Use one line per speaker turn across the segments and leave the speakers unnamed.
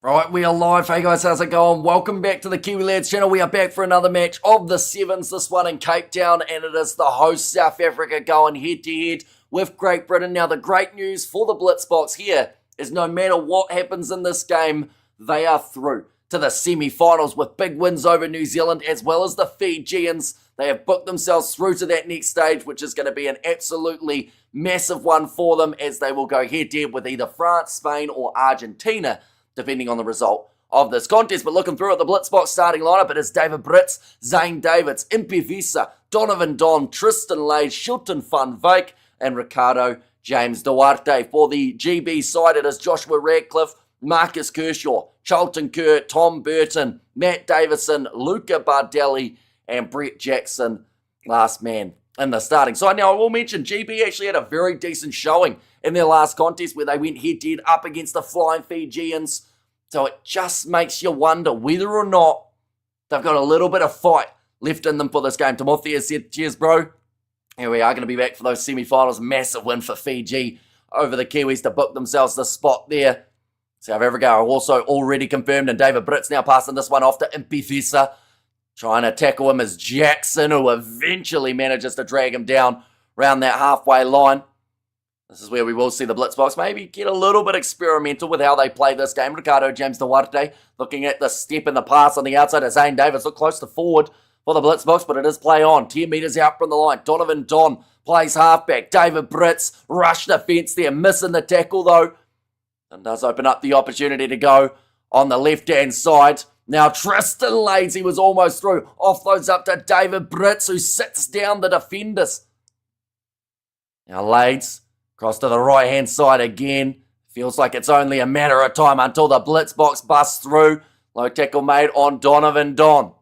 Right, we are live. Hey guys, how's it going? Welcome back to the Kiwi Lads channel. We are back for another match of the Sevens, this one in Cape Town, and it is the host South Africa going head to head with Great Britain. Now, the great news for the Blitzboks here is no matter what happens in this game, they are through to the semi-finals with big wins over New Zealand as well as the Fijians. They have booked themselves through to that next stage, which is going to be an absolutely massive one for them as they will go head to head with either France, Spain, or Argentina, depending on the result of this contest. But looking through at the Blitzboks starting lineup, it is David Brits, Zane Davids, Impi Visa, Donovan Don, Tristan Lade, Shilton Van Wyk, and Ricardo James Duarte. For the GB side, it is Joshua Radcliffe, Marcus Kershaw, Charlton Kerr, Tom Burton, Matt Davison, Luca Bardelli, and Brett Jackson, last man in the starting side. Now, I will mention GB actually had a very decent showing in their last contest where they went head-to-head up against the Flying Fijians. So it just makes you wonder whether or not they've got a little bit of fight left in them for this game. Timothy has said, cheers, bro. Here we are going to be back for those semi-finals. Massive win for Fiji over the Kiwis to book themselves the spot there. South Africa are also already confirmed, and David Brits now passing this one off to Impi Visa. Trying to tackle him as Jackson, who eventually manages to drag him down around that halfway line. This is where we will see the Blitzboks maybe get a little bit experimental with how they play this game. Ricardo James Duarte looking at the step and the pass on the outside as Zane Davids look close to forward for the Blitzboks, but it is play on. 10 metres out from the line. Donovan Don plays halfback. David Brits rush defence there, missing the tackle though. And does open up the opportunity to go on the left-hand side. Now Tristan Lades, he was almost through. Offloads up to David Brits, who sits down the defenders. Now Lades across to the right-hand side again. Feels like it's only a matter of time until the Blitzboks busts through. Low tackle made on Donovan Don.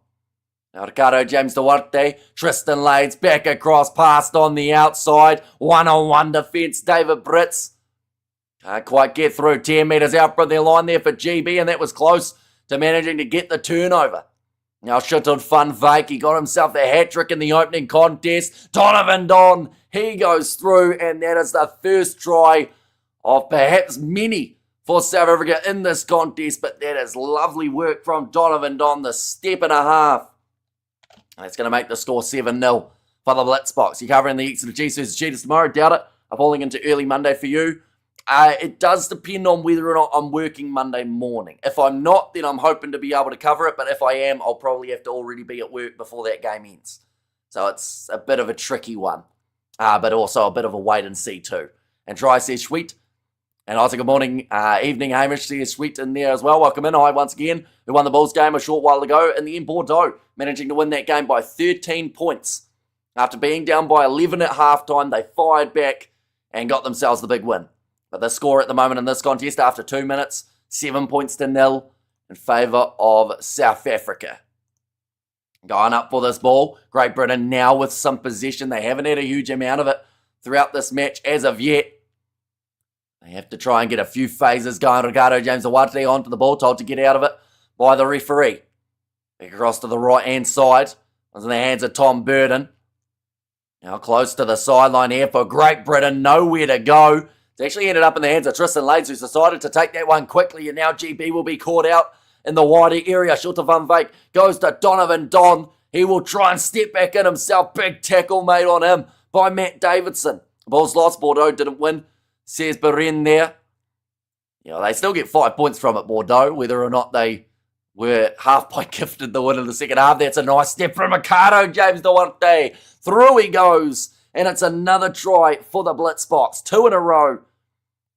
Now Ricardo James Duarte, Tristan Lades back across, passed on the outside. One-on-one defence, David Brits. Can't quite get through. 10 metres out from their line there for GB, and that was close to managing to get the turnover. Now Shilton Van Wyk, he got himself the hat-trick in the opening contest. Donovan Don, he goes through, and that is the first try of perhaps many for South Africa in this contest, but that is lovely work from Donovan Don, the step and a half. That's going to make the score 7-0 for the Blitzboks. You're covering the Exeter Chiefs versus Cheetahs tomorrow. Doubt it. I'm falling into early Monday for you. It does depend on whether or not I'm working Monday morning. If I'm not, then I'm hoping to be able to cover it. But if I am, I'll probably have to already be at work before that game ends. So it's a bit of a tricky one. But also a bit of a wait and see too. And Try says sweet. And also good morning, evening, Hamish says sweet in there as well. Welcome in. Hi once again. Who won the Bulls game a short while ago. In the end, Bordeaux managing to win that game by 13 points. After being down by 11 at halftime, they fired back and got themselves the big win. But the score at the moment in this contest after 2 minutes, 7 points to 0 in favour of South Africa. Going up for this ball, Great Britain now with some possession. They haven't had a huge amount of it throughout this match as of yet. They have to try and get a few phases going. Ricardo James Duarte onto the ball, told to get out of it by the referee. Back across to the right-hand side. It's in the hands of Tom Burton. Now close to the sideline here for Great Britain. Nowhere to go. It's actually ended up in the hands of Tristan Lades, who's decided to take that one quickly, and now GB will be caught out in the wider area. Shilton Van Wyk goes to Donovan Don. He will try and step back in himself. Big tackle made on him by Matt Davidson. Ball's lost. Bordeaux didn't win, says Beren there. They still get 5 points from it, Bordeaux, whether or not they were half-point gifted the win in the second half. That's a nice step from Ricardo James Duarte. Through he goes, and it's another try for the Blitzboks. 2 in a row.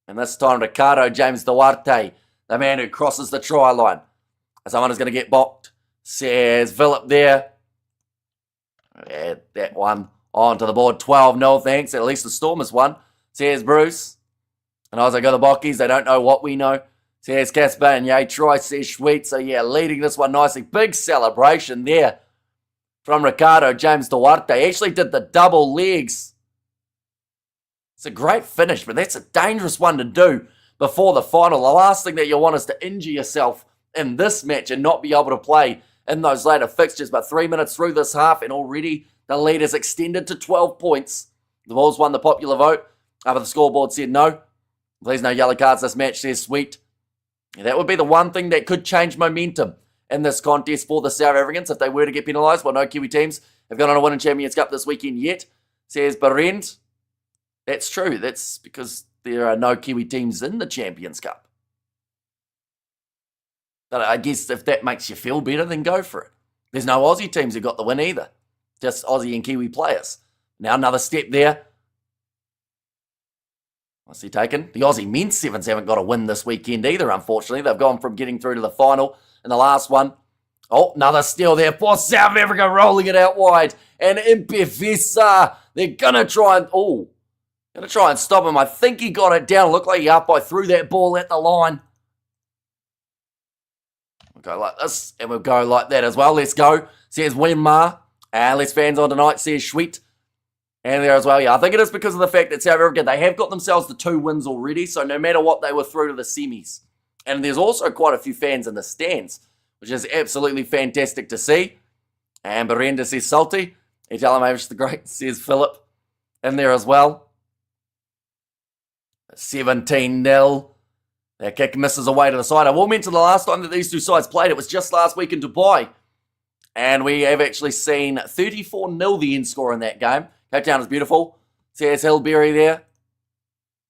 And this time, Ricardo James Duarte, the man who crosses the try line. Someone is going to get bocked, says Philip there. Add that one onto the board. 12-0, thanks. At least the Stormers won, says Bruce. And as I go the Bockies, they don't know what we know, says Casper. And yay, try, says Sweet. So yeah, leading this one nicely. Big celebration there from Ricardo James Duarte. He actually did the double legs. It's a great finish, but that's a dangerous one to do before the final. The last thing that you want is to injure yourself in this match and not be able to play in those later fixtures. But 3 minutes through this half, and already the lead is extended to 12 points. The Bulls won the popular vote. But the scoreboard said no. Please no yellow cards this match, says Sweet. That would be the one thing that could change momentum in this contest for the South Africans if they were to get penalised. Well, no Kiwi teams have gone on a winning Champions Cup this weekend yet, says Barend. That's true. That's because there are no Kiwi teams in the Champions Cup. But I guess if that makes you feel better, then go for it. There's no Aussie teams who got the win either. Just Aussie and Kiwi players. Now another step there. What's he taken? The Aussie men's sevens haven't got a win this weekend either, unfortunately. They've gone from getting through to the final in the last one. Oh, another steal there for South Africa, rolling it out wide. And Impefesa, they're going to try and stop him. I think he got it down. Looked like he up. I threw that ball at the line. We'll go like this, and we'll go like that as well. Let's go, says Winmar. And less fans on tonight, says Schweet. And there as well, yeah. I think it is because of the fact that South Africa, they have got themselves the 2 wins already, so no matter what, they were through to the semis. And there's also quite a few fans in the stands, which is absolutely fantastic to see. And Barenda says salty. Italian the Great, says Philip. In there as well. 17-0. That kick misses away to the side. I will mention the last time that these two sides played, it was just last week in Dubai. And we have actually seen 34-0 the end score in that game. Cape Town is beautiful. Says Hillberry there.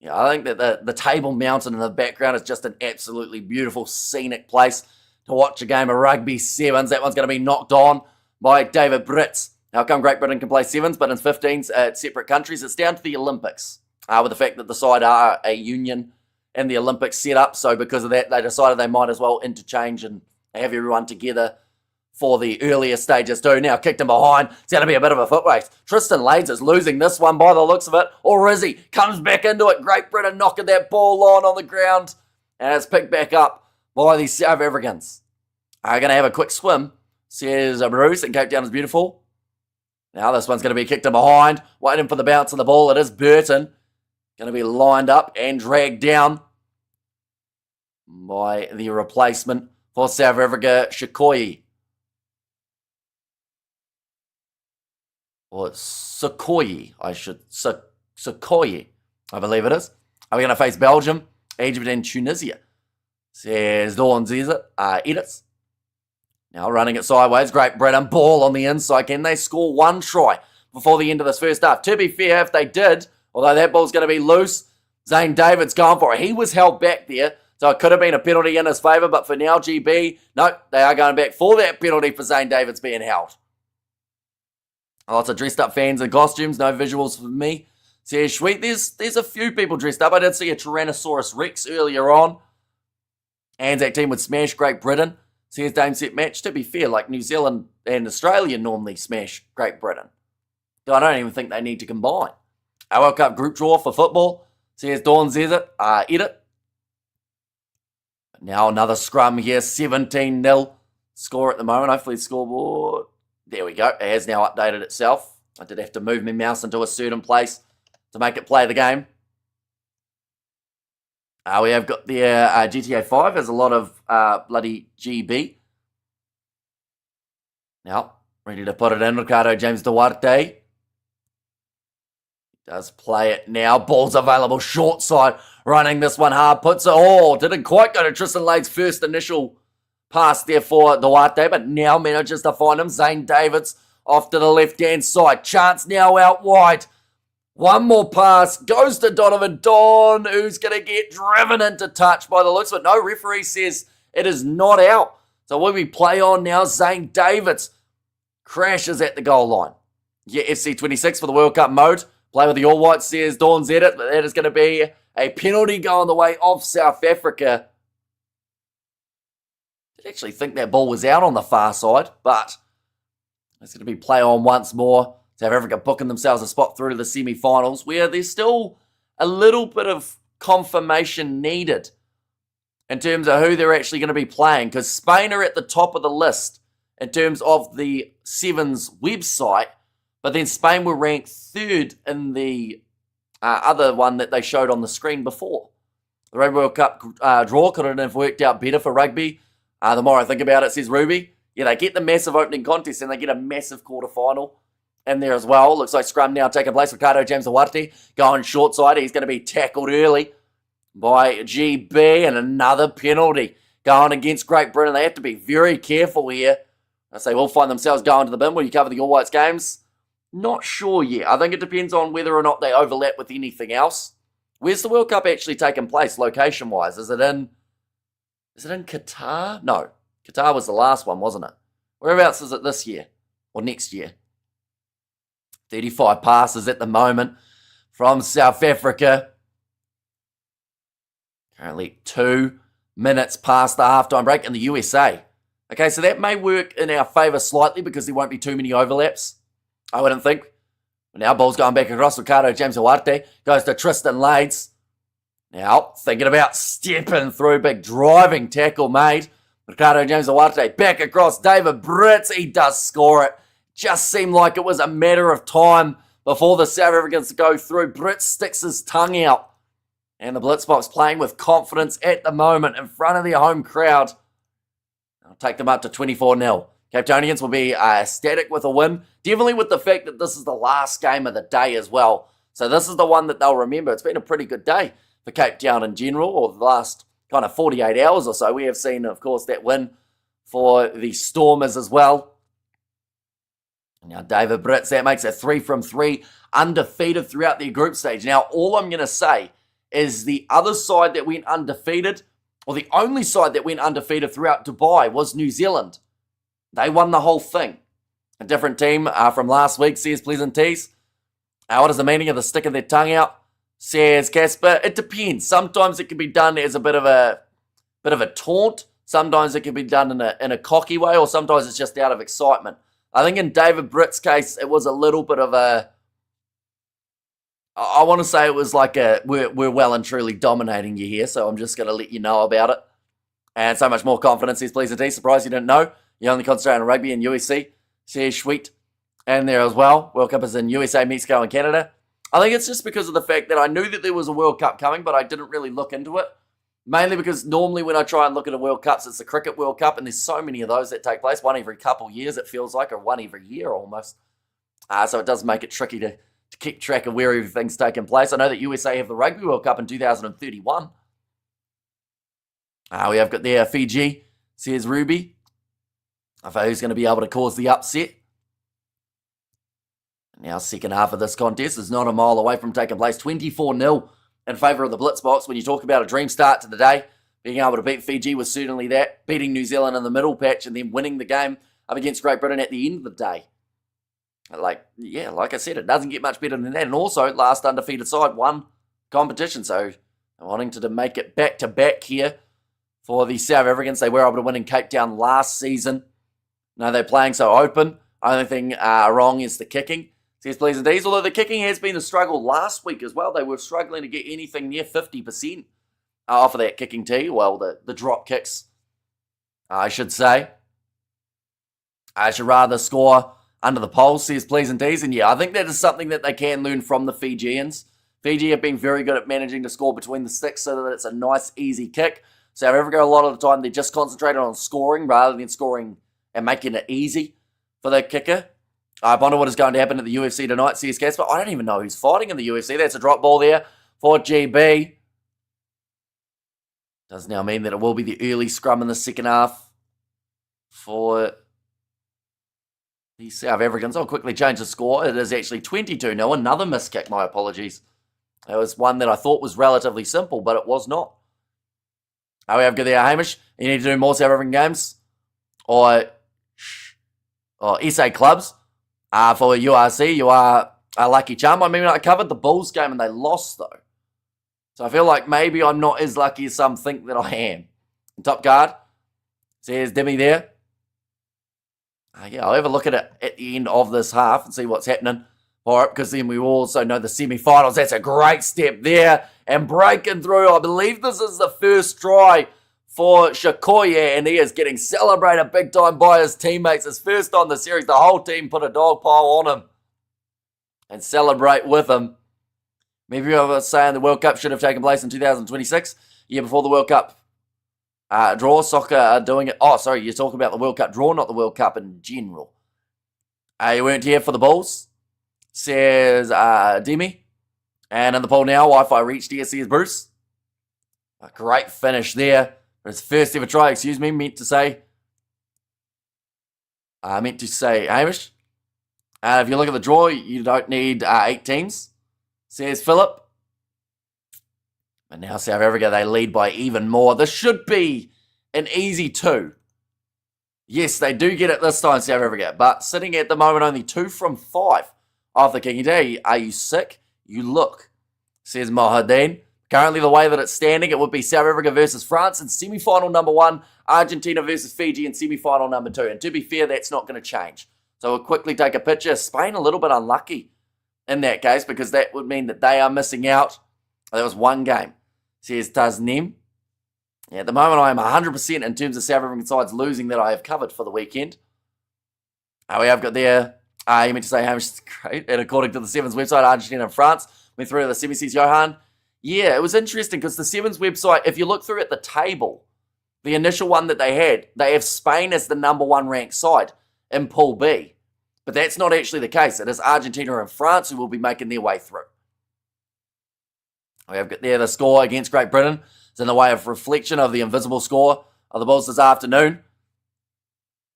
Yeah, I think that the Table Mountain in the background is just an absolutely beautiful scenic place to watch a game of rugby sevens. That one's going to be knocked on by David Britz. How come Great Britain can play sevens, but in 15s at separate countries? It's down to the Olympics. With the fact that the side are a union in the Olympics set up. So because of that, they decided they might as well interchange and have everyone together for the earlier stages too. Now kicked him behind. It's going to be a bit of a foot race. Tristan Lades is losing this one by the looks of it. Or is he? Comes back into it. Great Britain knocking that ball on the ground. And it's picked back up by the South Africans. Are going to have a quick swim, says Bruce, and Cape Town is beautiful. Now this one's going to be kicked in behind. Waiting for the bounce of the ball. It is Burton. Going to be lined up and dragged down by the replacement for South Africa, Shikoyi. Or Sukoyi, Sukoyi, I believe it is. Are we going to face Belgium, Egypt, and Tunisia? Says Dawn Zezit, edits. Now running it sideways, Great Britain, ball on the inside. Can they score 1 try before the end of this first half? To be fair, if they did, although that ball's going to be loose, Zane David's gone for it. He was held back there, so it could have been a penalty in his favour, but for now, GB, no, they are going back for that penalty for Zane David's being held. Lots of dressed up fans in costumes, no visuals for me. Says sweet, there's a few people dressed up. I did see a Tyrannosaurus Rex earlier on. Anzac team would smash Great Britain. Says Dame Set Match. To be fair, like New Zealand and Australia normally smash Great Britain. So I don't even think they need to combine. Our World Cup group draw for football. Says Dawn Zezit, edit. Now another scrum here, 17-0 score at the moment. Hopefully the scoreboard. There we go. It has now updated itself. I did have to move my mouse into a certain place to make it play the game. We have got the GTA 5 has a lot of bloody GB. Now, ready to put it in. Ricardo James Duarte. Does play it now. Ball's available short side. Running this one hard. Puts it. Oh, didn't quite go to Tristan Lade's first initial pass there for Duarte, but now manages to find him. Zane Davids off to the left-hand side. Chance now out wide. One more pass. Goes to Donovan Don, who's going to get driven into touch by the looks of it. No, referee says it is not out. So will we play on now? Zane Davids crashes at the goal line. Yeah, FC26 for the World Cup mode. Play with the All Whites, says Dawn's edit, but that is going to be a penalty going the way of South Africa. I actually think that ball was out on the far side, but it's going to be play on once more. South Africa booking themselves a spot through to the semi-finals, where there's still a little bit of confirmation needed in terms of who they're actually going to be playing, because Spain are at the top of the list in terms of the Sevens website, but then Spain were ranked 3rd in the other one that they showed on the screen before. The Rugby World Cup draw couldn't have worked out better for rugby. The more I think about it, says Ruby. Yeah, they get the massive opening contest and they get a massive quarterfinal in there as well. Looks like scrum now taking place. Ricardo James Duarte going short side. He's going to be tackled early by GB, and another penalty going against Great Britain. They have to be very careful here. They will find themselves going to the bin. Will you cover the All Whites games? Not sure yet. I think it depends on whether or not they overlap with anything else. Where's the World Cup actually taking place, location-wise? Is it in Qatar? No. Qatar was the last one, wasn't it? Whereabouts is it this year? Or next year? 35 passes at the moment from South Africa. Currently 2 minutes past the halftime break in the USA. Okay, so that may work in our favour slightly because there won't be too many overlaps, I wouldn't think. Now ball's going back across. Ricardo James Duarte goes to Tristan Lades. Now thinking about stepping through. Big driving tackle made. Ricardo James Duarte back across. David Brits. He does score it. Just seemed like it was a matter of time before the South Africans go through. Brits sticks his tongue out. And the Blitzboks playing with confidence at the moment in front of their home crowd. I'll take them up to 24-0. Cape Townians will be ecstatic with a win. Definitely with the fact that this is the last game of the day as well. So this is the one that they'll remember. It's been a pretty good day for Cape Town in general, or the last kind of 48 hours or so. We have seen, of course, that win for the Stormers as well. Now, David Brits, that makes it 3 from 3, undefeated throughout their group stage. Now, all I'm going to say is the other side that went undefeated, or the only side that went undefeated throughout Dubai, was New Zealand. They won the whole thing. A different team from last week, says Pleasant Tees. What is the meaning of the sticking their tongue out, says Casper? It depends. Sometimes it can be done as a bit of a taunt. Sometimes it can be done in a cocky way, or sometimes it's just out of excitement. I think in David Britt's case, it was a little bit of a... I want to say it was like we're well and truly dominating you here, so I'm just going to let you know about it. And so much more confidence, says Pleasant Tees. Surprised you didn't know. You only concentrate on rugby and USC. Says Sweet. And there as well. World Cup is in USA, Mexico, and Canada. I think it's just because of the fact that I knew that there was a World Cup coming, but I didn't really look into it. Mainly because normally when I try and look at a World Cup, it's the Cricket World Cup, and there's so many of those that take place. One every couple years, it feels like, or one every year almost. So it does make it tricky to keep track of where everything's taking place. I know that USA have the Rugby World Cup in 2031. We have got there Fiji, says Ruby. I thought who's going to be able to cause the upset. Now, second half of this contest is not a mile away from taking place. 24-0 in favour of the Blitzboks. When you talk about a dream start to the day, being able to beat Fiji was certainly that. Beating New Zealand in the middle patch and then winning the game up against Great Britain at the end of the day. Like I said, it doesn't get much better than that. And also, last undefeated side won competition. So, wanting to make it back-to-back here for the South Africans. They were able to win in Cape Town last season. No, they're playing so open. Only thing wrong is the kicking. Says Pleasant Tees. Although the kicking has been a struggle last week as well. They were struggling to get anything near 50% off of that kicking tee. Well, the drop kicks, I should say. I should rather score under the poles, says Pleasant Tees. And yeah, I think that is something that they can learn from the Fijians. Fiji have been very good at managing to score between the sticks so that it's a nice, easy kick. South Africa, a lot of the time, they're just concentrated on scoring rather than scoring and making it easy for the kicker. I wonder what is going to happen at the UFC tonight, says Casper. I don't even know who's fighting in the UFC. That's a drop ball there for GB. Does now mean that it will be the early scrum in the second half for the South Africans. I'll quickly change the score. It is actually 22-0. Another missed kick, my apologies. It was one that I thought was relatively simple, but it was not. We have good there, Hamish. You need to do more South African games or SA clubs for URC. You are a lucky charm. I mean, I covered the Bulls game and they lost, though. So I feel like maybe I'm not as lucky as some think that I am. Top guard says Demi there. I'll have a look at it at the end of this half and see what's happening for it, because then we also know the semi-finals. That's a great step there. And breaking through, I believe this is the first try for Shakoye, and he is getting celebrated big time by his teammates. His first on the series. The whole team put a dog pile on him and celebrate with him. Maybe I was saying the World Cup should have taken place in 2026, year before the World Cup draw. Soccer are doing it. Oh, sorry, you're talking about the World Cup draw, not the World Cup in general. You weren't here for the Bulls, says Demi. And in the poll now, Wi-Fi reached here, says Bruce. A great finish there. His first ever try, excuse me, meant to say Hamish. If you look at the draw, you don't need 8 teams, says Philip. But now South Africa, they lead by even more. This should be an easy 2. Yes, they do get it this time, South Africa, but sitting at the moment only 2 from 5 off the kicking day. Are you sick? You look, says Mohadeen. Currently, the way that it's standing, it would be South Africa versus France in semi-final number 1, Argentina versus Fiji in semi-final number 2. And to be fair, that's not going to change. So we'll quickly take a picture. Spain a little bit unlucky in that case because that would mean that they are missing out. That was 1 game, says Tasnim. Yeah, at the moment, I am 100% in terms of South African sides losing that I have covered for the weekend. We have got there, you meant to say Hamish is great. And according to the Sevens website, Argentina and France went through to the semis, Johan. Yeah, it was interesting because the Sevens website, if you look through at the table, the initial one that they have Spain as the number 1 ranked side in Pool B. But that's not actually the case. It is Argentina and France who will be making their way through. We have got there the score against Great Britain. It's in the way of reflection of the invisible score of the Bulls this afternoon.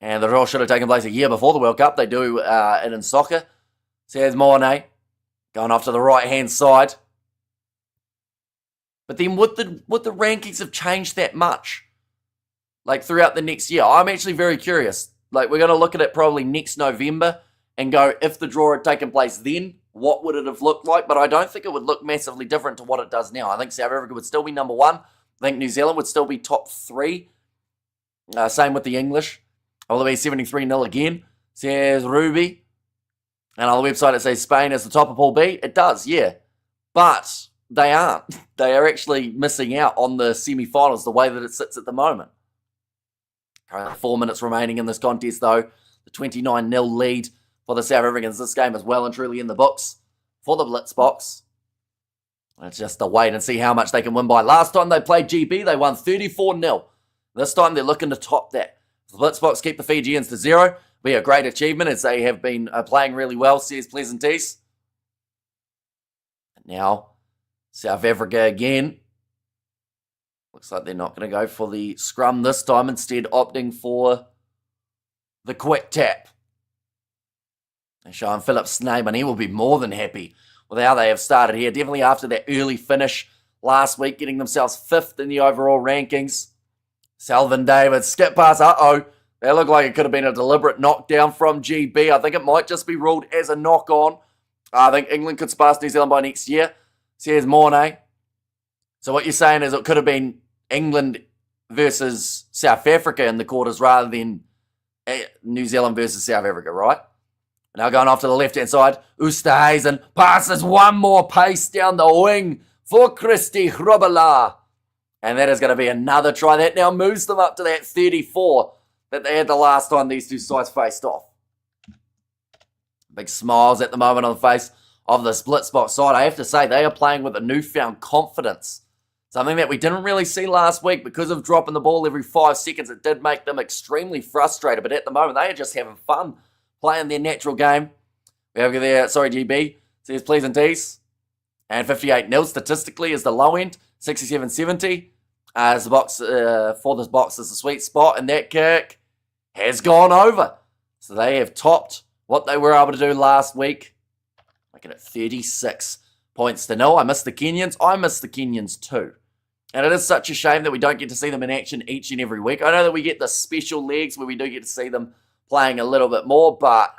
And the draw should have taken place a year before the World Cup. They do it in soccer. Says Mornay going off to the right-hand side. But then would the rankings have changed that much? Like throughout the next year? I'm actually very curious. Like we're going to look at it probably next November and go, if the draw had taken place then, what would it have looked like? But I don't think it would look massively different to what it does now. I think South Africa would still be number 1. I think New Zealand would still be top 3. Same with the English. Will it be 73-0 again? Says Rugby. And on the website it says Spain is the top of Pool B. It does, yeah. But they aren't. They are actually missing out on the semi-finals the way that it sits at the moment. Currently 4 minutes remaining in this contest though. The 29-0 lead for the South Africans. This game is well and truly in the books for the Blitzboks. It's just a wait and see how much they can win by. Last time they played GB, they won 34-0. This time they're looking to top that. The Blitzboks keep the Fijians to 0. Be a great achievement as they have been playing really well, says Pleasanties. Now, South Africa again. Looks like they're not going to go for the scrum this time, instead opting for the quick tap. They're showing Philip's name, and he will be more than happy with how they have started here. Definitely after that early finish last week, getting themselves 5th in the overall rankings. Selvin David, skip pass, that looked like it could have been a deliberate knockdown from GB. I think it might just be ruled as a knock-on. I think England could surpass New Zealand by next year, says Mornay. So what you're saying is it could have been England versus South Africa in the quarters rather than New Zealand versus South Africa, right? Now going off to the left-hand side, Oosterhuizen passes one more pace down the wing for Christy Hrobela. And that is going to be another try. That now moves them up to that 34 that they had the last time these two sides faced off. Big smiles at the moment on the face of the Blitzboks side. I have to say, they are playing with a newfound confidence. Something that we didn't really see last week because of dropping the ball every 5 seconds. It did make them extremely frustrated. But at the moment, they are just having fun playing their natural game. We have there, GB, says Pleasanties. And 58-0 statistically is the low end. 67-70 as the box, for this box is the sweet spot. And that kick has gone over. So they have topped what they were able to do last week. Making it 36 points to 0. I miss the Kenyans. I miss the Kenyans too. And it is such a shame that we don't get to see them in action each and every week. I know that we get the special legs where we do get to see them playing a little bit more, but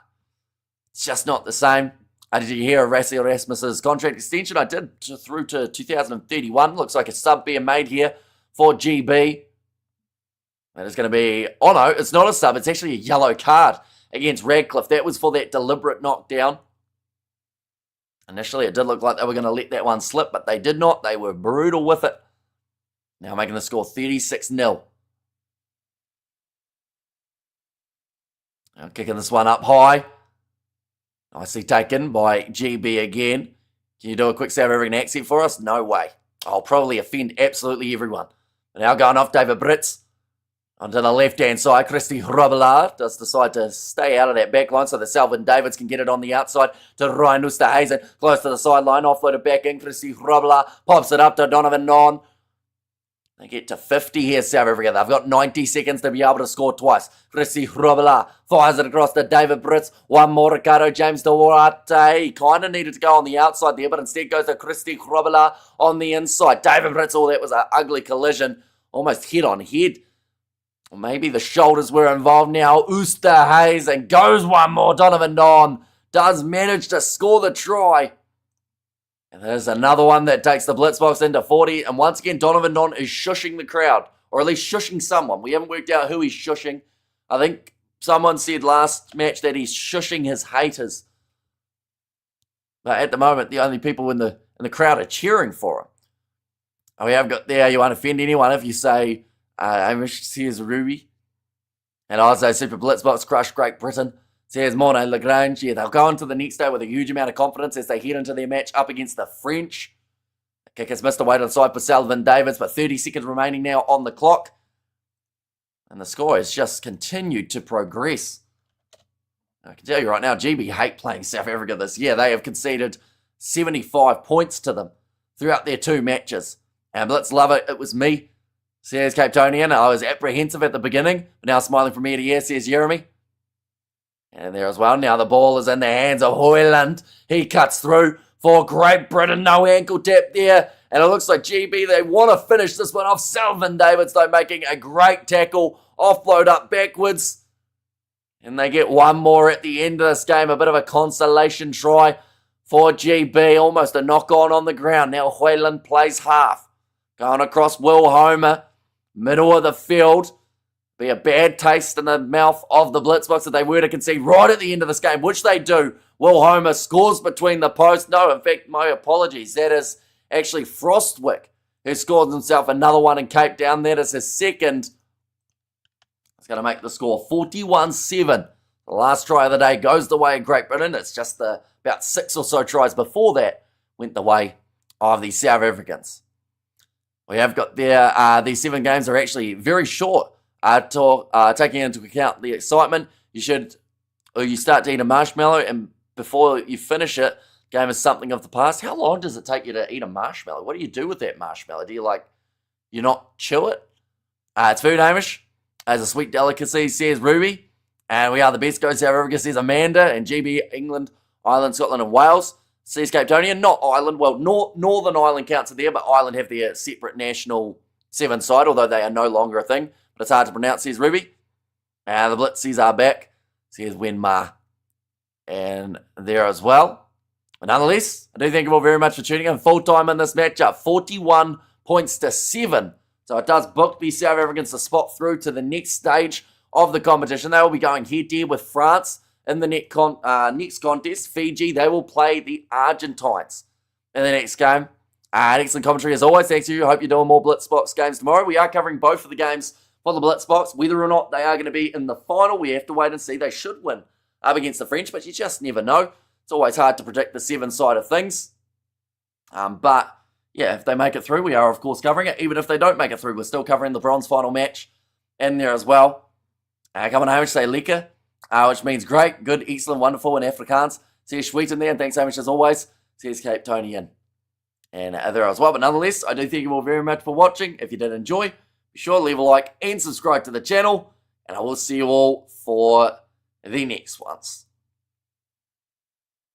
it's just not the same. Did you hear of Rassie Erasmus's contract extension? I did, through to 2031. Looks like a sub being made here for GB. That is going to be, oh no, it's not a sub. It's actually a yellow card against Radcliffe. That was for that deliberate knockdown. Initially, it did look like they were going to let that one slip, but they did not. They were brutal with it. Now making the score 36-0. Now kicking this one up high. Nicely taken by GB again. Can you do a quick South African accent for us? No way. I'll probably offend absolutely everyone. But now going off David Brits. Onto the left-hand side, Christy Hrobela does decide to stay out of that back line so that Selvin Davids can get it on the outside to Ryan Oosterhuizen. Close to the sideline, offloaded back in. Christy Hrobela pops it up to Donovan Non. They get to 50 here, South Africa. They've got 90 seconds to be able to score twice. Chrissy Hrobela fires it across to David Brits. One more, Ricardo James Duarte. He kind of needed to go on the outside there, but instead goes to Chrissy Hrobela on the inside. David Brits, that was an ugly collision. Almost head on head. Or maybe the shoulders were involved now. Oosterhuis, and goes one more. Donovan Don does manage to score the try. And there's another one that takes the Blitzboks into 40. And once again, Donovan Don is shushing the crowd. Or at least shushing someone. We haven't worked out who he's shushing. I think someone said last match that he's shushing his haters. But at the moment, the only people in the crowd are cheering for him. Oh, we have got there, you won't offend anyone if you say, Amish says Rugby. And also Super Blitzboks crush Great Britain. Says Morne Lagrange. Yeah, they'll go on to the next day with a huge amount of confidence as they head into their match up against the French. The kick has missed away to the side for Sullivan Davids, but 30 seconds remaining now on the clock. And the score has just continued to progress. I can tell you right now, GB hate playing South Africa this year. They have conceded 75 points to them throughout their 2 matches. And Blitz love it. It was me, says Cape Townian. I was apprehensive at the beginning, but now smiling from ear to ear, says Jeremy. And there as well, now the ball is in the hands of Hoyland. He cuts through for Great Britain. No ankle tap there. And it looks like GB, they want to finish this one off. Sullivan Davids, though, making a great tackle. Offload up backwards. And they get one more at the end of this game. A bit of a consolation try for GB. Almost a knock-on on the ground. Now Hoyland plays half. Going across Will Homer. Middle of the field. Be a bad taste in the mouth of the Blitzboks if they were to concede right at the end of this game, which they do. Will Homer scores between the posts. No, in fact, my apologies. That is actually Frostwick who scores himself another one in Cape Town. That is his second. It's going to make the score 41-7. The last try of the day goes the way of Great Britain. It's just about 6 or so tries before that went the way of the South Africans. We have got there, these 7 games are actually very short. Taking into account the excitement, you start to eat a marshmallow, and before you finish it, game is something of the past. How long does it take you to eat a marshmallow? What do you do with that marshmallow? Do you not chew it? It's food, Hamish. As a sweet delicacy, says Ruby. And we are the best, goes South Africa, says Amanda. And GB, England, Ireland, Scotland, and Wales. Says Cape Townian, not Ireland. Well, Northern Ireland counts it there, but Ireland have their separate national 7 side, although they are no longer a thing. But it's hard to pronounce, says Ruby. And the Blitzies are back, says Wenma. And there as well. But nonetheless, I do thank you all very much for tuning in. Full time in this matchup, 41 points to 7. So it does book the South Africans to spot through to the next stage of the competition. They will be going head-to-head with France in the next contest. Fiji, they will play the Argentines in the next game. Excellent commentary as always. Thanks to you. I hope you're doing more Blitzboks games tomorrow. We are covering both of the games for the Blitzboks. Whether or not they are going to be in the final, we have to wait and see. They should win up against the French, but you just never know. It's always hard to predict the 7 side of things. But yeah, if they make it through, we are, of course, covering it. Even if they don't make it through, we're still covering the bronze final match in there as well. Coming home, say Leka, which means great, good, excellent, wonderful in Afrikaans. Says Schweet in there, and thanks so much as always. Says Cape Townian. And there as well. But nonetheless, I do thank you all very much for watching. If you did enjoy, be sure to leave a like and subscribe to the channel. And I will see you all for the next ones.